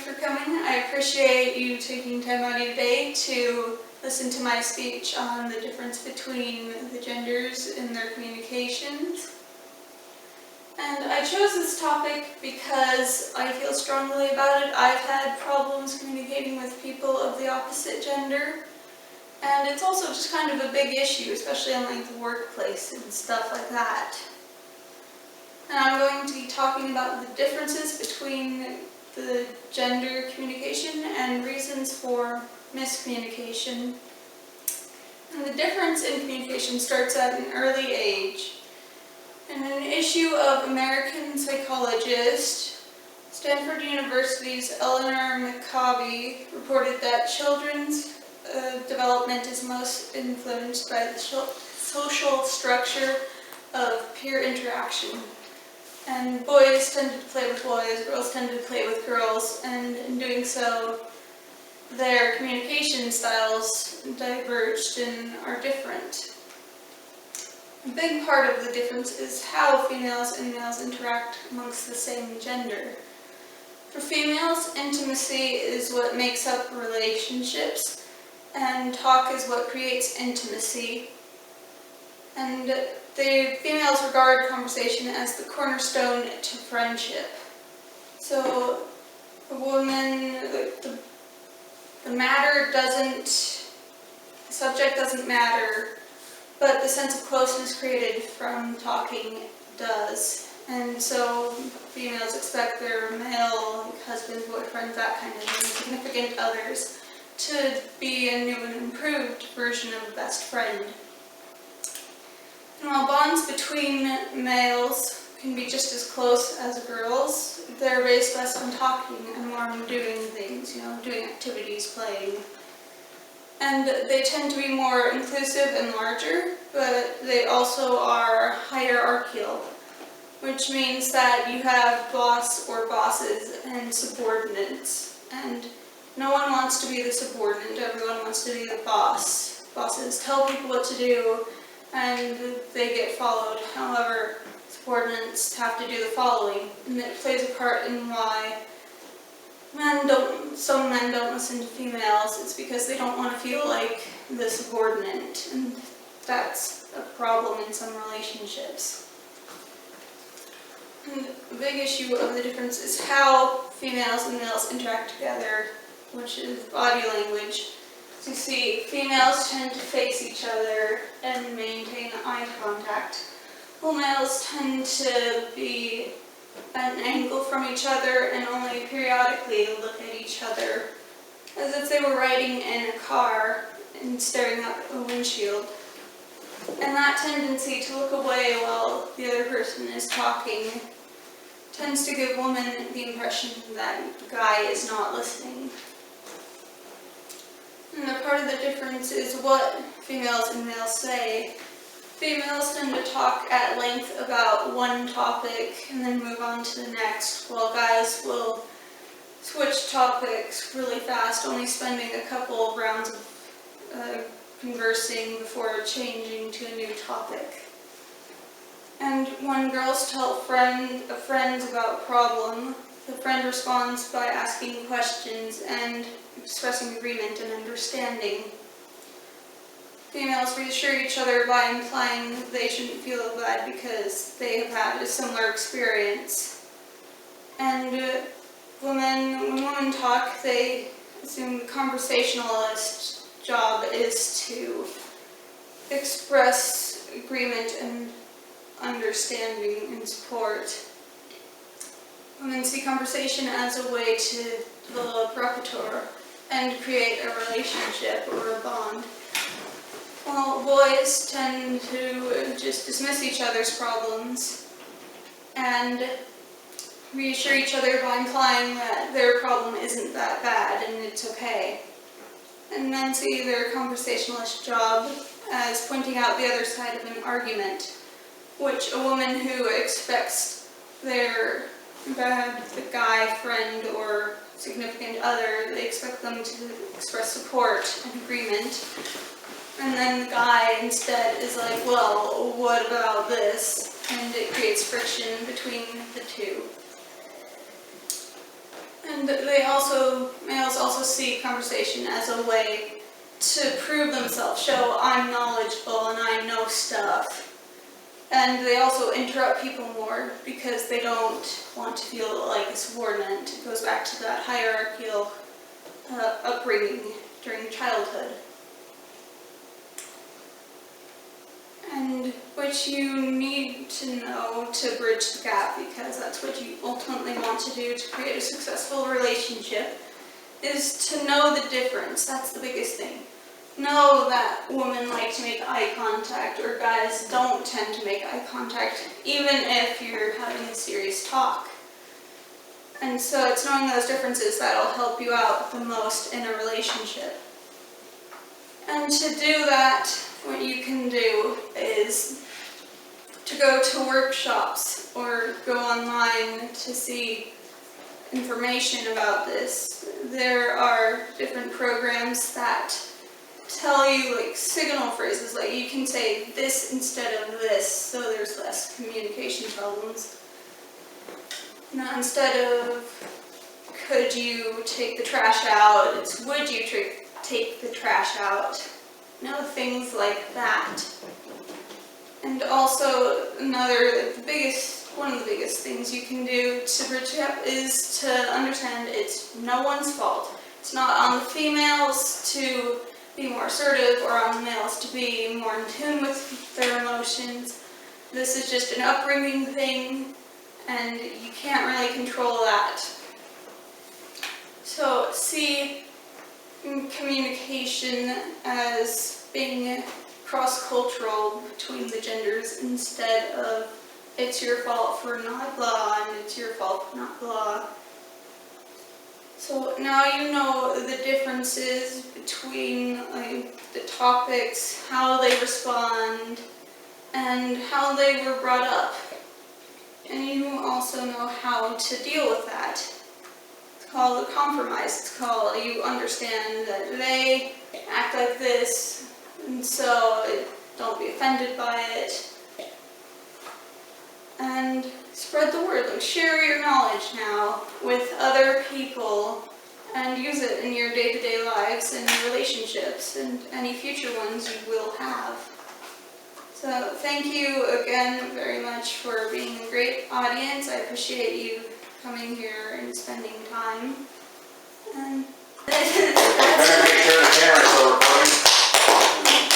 for coming. I appreciate you taking time out of your day to listen to my speech on the difference between the genders in their communications. And I chose this topic because I feel strongly about it. I've had problems communicating with people of the opposite gender. And it's also just kind of a big issue, especially in like the workplace and stuff like that. And I'm going to be talking about the differences between the gender communication and reasons for miscommunication. And the difference in communication starts at an early age. In an issue of American psychologist, Stanford University's Eleanor McCabe reported that children's development is most influenced by the social structure of peer interaction. And boys tended to play with boys, girls tended to play with girls, and in doing so, their communication styles diverged and are different. A big part of the difference is how females and males interact amongst the same gender. For females, intimacy is what makes up relationships, and talk is what creates intimacy. And the females regard conversation as the cornerstone to friendship. So, a woman, the subject doesn't matter, but the sense of closeness created from talking does. And so, females expect their male, like husband, boyfriend, that kind of thing, significant others, to be a new and improved version of a best friend. And while bonds between males can be just as close as girls, they're based less on talking and more on doing things, doing activities, playing. And they tend to be more inclusive and larger, but they also are hierarchical, which means that you have boss or bosses and subordinates. And no one wants to be the subordinate, everyone wants to be the boss. Bosses tell people what to do, and they get followed. However, subordinates have to do the following, and it plays a part in why some men don't listen to females. It's because they don't want to feel like the subordinate, and that's a problem in some relationships. And the big issue of the difference is how females and males interact together, which is body language. So you see, females tend to face each other and maintain eye contact, while males tend to be at an angle from each other and only periodically look at each other, as if they were riding in a car and staring out a windshield. And that tendency to look away while the other person is talking tends to give women the impression that the guy is not listening. And the part of the difference is what females and males say. Females tend to talk at length about one topic and then move on to the next, while guys will switch topics really fast, only spending a couple of rounds of conversing before changing to a new topic. And when girls tell friends about a problem, the friend responds by asking questions and expressing agreement and understanding. Females reassure each other by implying that they shouldn't feel bad because they have had a similar experience. And when women talk, they assume the conversationalist's job is to express agreement and understanding and support. Women see conversation as a way to develop repertoire and create a relationship or a bond. While boys tend to just dismiss each other's problems and reassure each other by implying that their problem isn't that bad and it's okay. And men see their conversationalist job as pointing out the other side of an argument, which a woman who expects the guy, friend, or significant other, they expect them to express support and agreement. And then the guy instead is like, well, what about this? And it creates friction between the two. And And males also see conversation as a way to prove themselves, show I'm knowledgeable and I know stuff. And they also interrupt people more because they don't want to feel like a subordinate. It goes back to that hierarchical upbringing during childhood. And which you need to know to bridge the gap, because that's what you ultimately want to do to create a successful relationship, is to know the difference. That's the biggest thing. Know that women like to make eye contact, or guys don't tend to make eye contact, even if you're having a serious talk. And so it's knowing those differences that'll help you out the most in a relationship. And to do that, what you can do is to go to workshops or go online to see information about this. There are different programs that tell you like signal phrases, like you can say this instead of this, so there's less communication problems. Now, instead of could you take the trash out, it's would you take the trash out. Things like that. And also one of the biggest things you can do to bridge the gap is to understand it's no one's fault. It's not on the females to be more assertive or on the males to be more in tune with their emotions. This is just an upbringing thing, and you can't really control that. So see communication as being cross-cultural between the genders instead of it's your fault for not blah and it's your fault for not blah. So now you know the differences between the topics, how they respond, and how they were brought up. And you also know how to deal with that. It's called a compromise. It's called you understand that they act like this, and so don't be offended by it. And spread the word, like share your knowledge now with other people and use it in your day-to-day lives and relationships and any future ones you will have. So thank you again very much for being a great audience. I appreciate you coming here and spending time. And that's